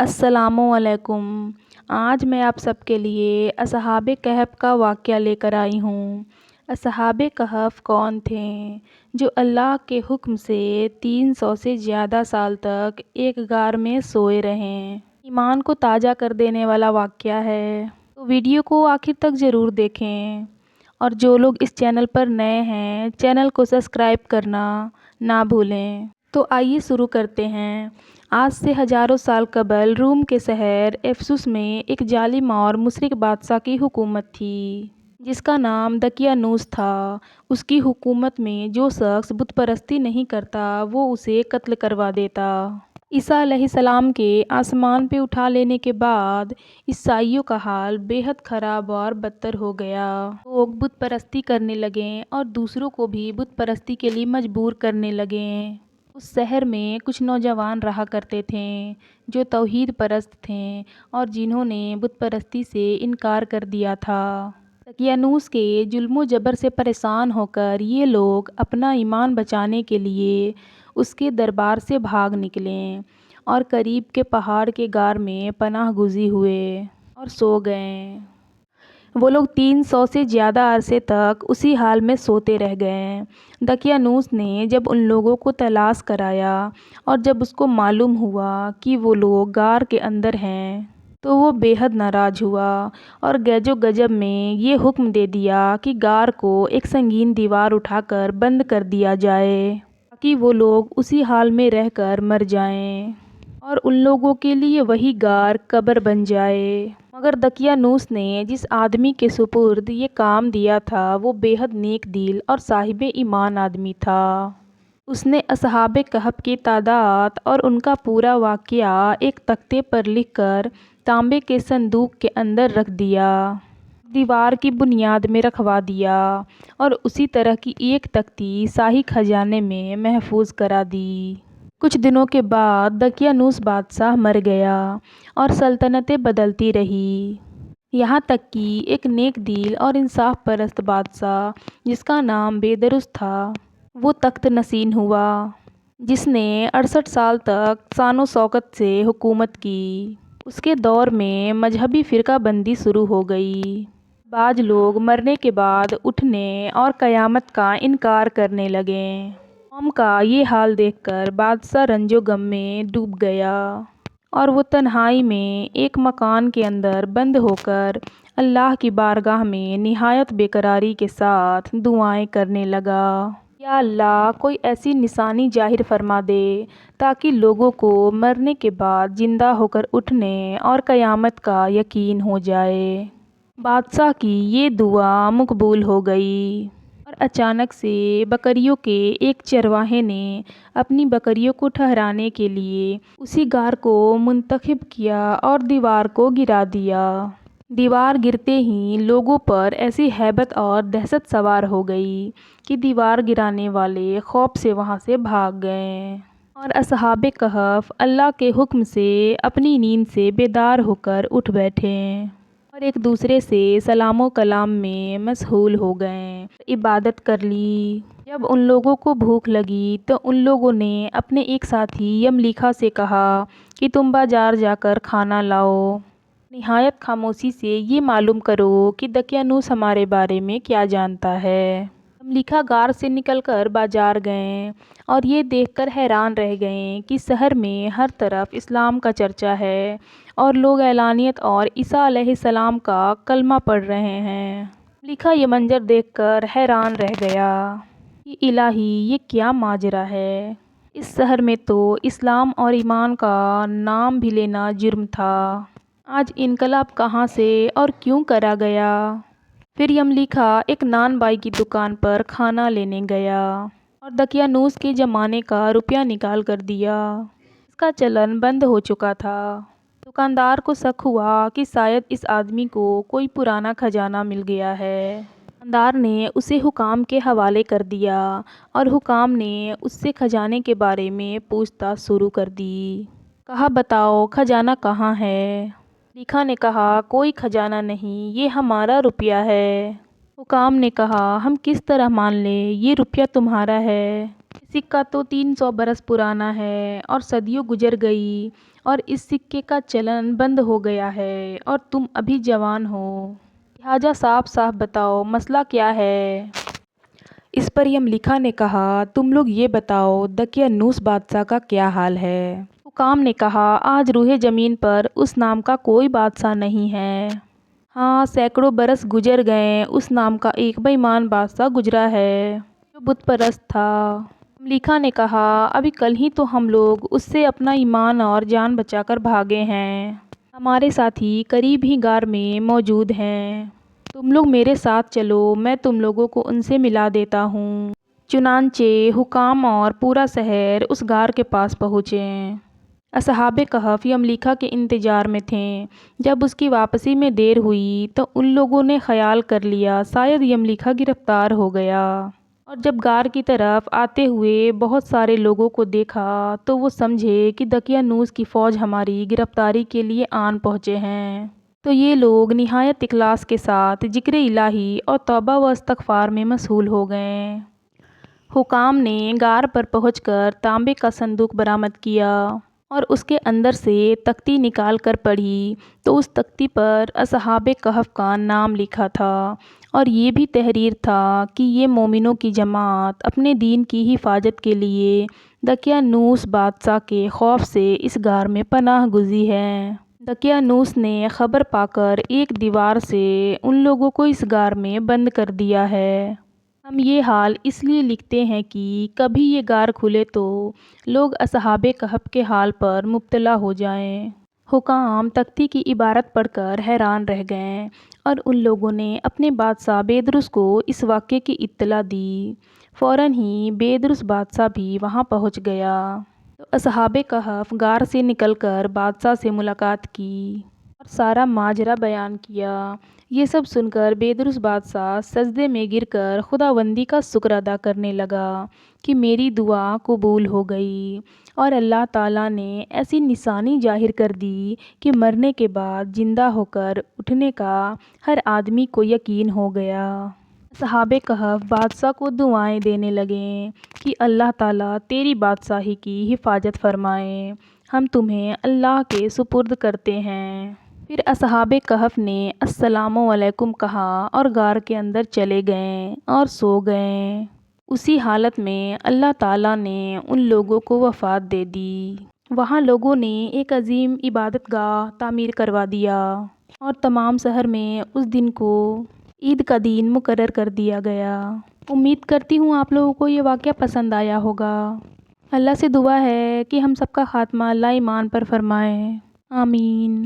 अस्सलामु अलैकुम। आज मैं आप सबके लिए असहाबे कहफ का वाक़या लेकर आई हूँ। असहाबे कहफ कौन थे जो अल्लाह के हुक्म से 300 से ज़्यादा साल तक एक गार में सोए रहें। ईमान को ताज़ा कर देने वाला वाक़या है, तो वीडियो को आखिर तक ज़रूर देखें। और जो लोग इस चैनल पर नए हैं, चैनल को सब्सक्राइब करना ना भूलें। तो आइए शुरू करते हैं। आज से हज़ारों साल कबल रूम के शहर एफिसस में एक जालिम और मुशरिक बादशाह की हुकूमत थी, जिसका नाम दकियानूस था। उसकी हुकूमत में जो शख्स बुत परस्ती नहीं करता, वो उसे कत्ल करवा देता। ईसा अलैहिस्सलाम के आसमान पे उठा लेने के बाद ईसाइयों का हाल बेहद ख़राब और बदतर हो गया। लोग बुत परस्ती करने लगे और दूसरों को भी बुत परस्ती के लिए मजबूर करने लगे। उस शहर में कुछ नौजवान रहा करते थे जो तौहीद परस्त थे और जिन्होंने बुत परस्ती से इनकार कर दिया था। दकियानूस के जुल्म जबर से परेशान होकर ये लोग अपना ईमान बचाने के लिए उसके दरबार से भाग निकले और करीब के पहाड़ के गार में पनाह गुज़ी हुए और सो गए। वो लोग 300 से ज़्यादा अरसे तक उसी हाल में सोते रह गए। दकियानूस ने जब उन लोगों को तलाश कराया और जब उसको मालूम हुआ कि वो लोग गार के अंदर हैं, तो वो बेहद नाराज़ हुआ और गैजो गजब में ये हुक्म दे दिया कि गार को एक संगीन दीवार उठाकर बंद कर दिया जाए, ताकि वो लोग उसी हाल में रहकर मर जाएं और उन लोगों के लिए वही गार कब्र बन जाए। मगर दकियानूस ने जिस आदमी के सुपुर्द ये काम दिया था, वो बेहद नेक दिल और साहिब ईमान आदमी था। उसने असहाबे कहफ की तादाद और उनका पूरा वाक़या एक तख्ते पर लिखकर तांबे के संदूक के अंदर रख दिया, दीवार की बुनियाद में रखवा दिया और उसी तरह की एक तख्ती शाही खजाने में महफूज करा दी। कुछ दिनों के बाद दकियानूस बादशाह मर गया और सल्तनतें बदलती रही, यहाँ तक कि एक नेक दिल और इंसाफ परस्त बादशाह जिसका नाम बेदरुस था, वो तख्त नशीन हुआ, जिसने 68 साल तक शान शौकत से हुकूमत की। उसके दौर में मजहबी फ़िरकाबंदी शुरू हो गई। बाज़ लोग मरने के बाद उठने और क़यामत का इनकार करने लगे। कौम का ये हाल देखकर बादशाह रंजो गम में डूब गया और वो तन्हाई में एक मकान के अंदर बंद होकर अल्लाह की बारगाह में निहायत बेकरारी के साथ दुआएं करने लगा। या अल्लाह, कोई ऐसी निशानी जाहिर फरमा दे ताकि लोगों को मरने के बाद ज़िंदा होकर उठने और क़यामत का यकीन हो जाए। बादशाह की ये दुआ मकबूल हो गई और अचानक से बकरियों के एक चरवाहे ने अपनी बकरियों को ठहराने के लिए उसी गार को मुंतखब किया और दीवार को गिरा दिया। दीवार गिरते ही लोगों पर ऐसी हैबत और दहशत सवार हो गई कि दीवार गिराने वाले खौफ से वहाँ से भाग गए और असहाबे कहफ अल्लाह के हुक्म से अपनी नींद से बेदार होकर उठ बैठे और एक दूसरे से सलामो कलाम में मशगूल हो गए, इबादत कर ली। जब उन लोगों को भूख लगी तो उन लोगों ने अपने एक साथी यमलीखा से कहा कि तुम बाज़ार जाकर खाना लाओ। निहायत खामोशी से ये मालूम करो कि दकियानूस हमारे बारे में क्या जानता है। यमलीखा गार से निकलकर बाज़ार गए और ये देखकर हैरान रह गए कि शहर में हर तरफ इस्लाम का चर्चा है और लोग एलानियत और ईसा अलैहिस्सलाम का कलमा पढ़ रहे हैं। लिखा ये मंजर देखकर हैरान रह गया कि इलाही, ये क्या माजरा है। इस शहर में तो इस्लाम और ईमान का नाम भी लेना जुर्म था। आज इनकलाब कहाँ से और क्यों करा गया। फिर यमलीखा एक नान बाई की दुकान पर खाना लेने गया और दकियानूस के ज़माने का रुपया निकाल कर दिया। इसका चलन बंद हो चुका था। दुकानदार को शक हुआ कि शायद इस आदमी को कोई पुराना खजाना मिल गया है। दुकानदार ने उसे हुकाम के हवाले कर दिया और हुकाम ने उससे खजाने के बारे में पूछताछ शुरू कर दी। कहा, बताओ खजाना कहाँ है। लिखा ने कहा, कोई खजाना नहीं, ये हमारा रुपया है। हुकाम ने कहा, हम किस तरह मान लें ये रुपया तुम्हारा है। सिक्का तो 300 बरस पुराना है और सदियों गुजर गई اور اس سکے کا چلن بند ہو گیا ہے اور تم ابھی جوان ہو، لہٰذا صاف صاف بتاؤ مسئلہ کیا ہے؟ اس پر یملیکا نے کہا، تم لوگ یہ بتاؤ دقیانوس بادشاہ کا کیا حال ہے؟ حکام نے کہا، آج روئے زمین پر اس نام کا کوئی بادشاہ نہیں ہے۔ ہاں، سینکڑوں برس گزر گئے، اس نام کا ایک بے ایمان بادشاہ گزرا ہے جو بت پرست تھا۔ یملیکا نے کہا، ابھی کل ہی تو ہم لوگ اس سے اپنا ایمان اور جان بچا کر بھاگے ہیں۔ ہمارے ساتھی قریب ہی غار میں موجود ہیں، تم لوگ میرے ساتھ چلو، میں تم لوگوں کو ان سے ملا دیتا ہوں۔ چنانچہ حکام اور پورا شہر اس غار کے پاس پہنچے۔ اصحاب کہف یملیکا کے انتظار میں تھے۔ جب اس کی واپسی میں دیر ہوئی تو ان لوگوں نے خیال کر لیا شاید یملیکا گرفتار ہو گیا، اور جب غار کی طرف آتے ہوئے بہت سارے لوگوں کو دیکھا تو وہ سمجھے کہ دقیانوس کی فوج ہماری گرفتاری کے لیے آن پہنچے ہیں۔ تو یہ لوگ نہایت اخلاص کے ساتھ ذکر الہی اور توبہ و استغفار میں مشغول ہو گئے۔ حکام نے غار پر پہنچ کر تانبے کا صندوق برآمد کیا اور اس کے اندر سے تختی نکال کر پڑھی تو اس تختی پر اصحاب کہف کا نام لکھا تھا، اور یہ بھی تحریر تھا کہ یہ مومنوں کی جماعت اپنے دین کی حفاظت کے لیے دقیانوس بادشاہ کے خوف سے اس غار میں پناہ گزین ہے۔ دقیانوس نے خبر پا کر ایک دیوار سے ان لوگوں کو اس غار میں بند کر دیا ہے۔ ہم یہ حال اس لیے لکھتے ہیں کہ کبھی یہ غار کھلے تو لوگ اصحاب کہف کے حال پر مطلع ہو جائیں۔ حکام تختی کی عبارت پڑھ کر حیران رہ گئے اور ان لوگوں نے اپنے بادشاہ بیدرس کو اس واقعے کی اطلاع دی۔ فوراً ہی بیدرس بادشاہ بھی وہاں پہنچ گیا تو اصحاب کہف غار سے نکل کر بادشاہ سے ملاقات کی اور سارا ماجرا بیان کیا۔ یہ سب سن کر بیدرس بادشاہ سجدے میں گر کر خداوندی کا شکر ادا کرنے لگا کہ میری دعا قبول ہو گئی، اور اللہ تعالیٰ نے ایسی نشانی ظاہر کر دی کہ مرنے کے بعد زندہ ہو کر اٹھنے کا ہر آدمی کو یقین ہو گیا۔ اصحاب کہف بادشاہ کو دعائیں دینے لگے کہ اللہ تعالیٰ تیری بادشاہی کی حفاظت فرمائے، ہم تمہیں اللہ کے سپرد کرتے ہیں۔ پھر اصحاب کہف نے السلام علیکم کہا اور غار کے اندر چلے گئے اور سو گئے۔ اسی حالت میں اللہ تعالیٰ نے ان لوگوں کو وفات دے دی۔ وہاں لوگوں نے ایک عظیم عبادت گاہ تعمیر کروا دیا اور تمام شہر میں اس دن کو عید کا دن مقرر کر دیا گیا۔ امید کرتی ہوں آپ لوگوں کو یہ واقعہ پسند آیا ہوگا۔ اللہ سے دعا ہے کہ ہم سب کا خاتمہ اللہ ایمان پر فرمائے۔ آمین۔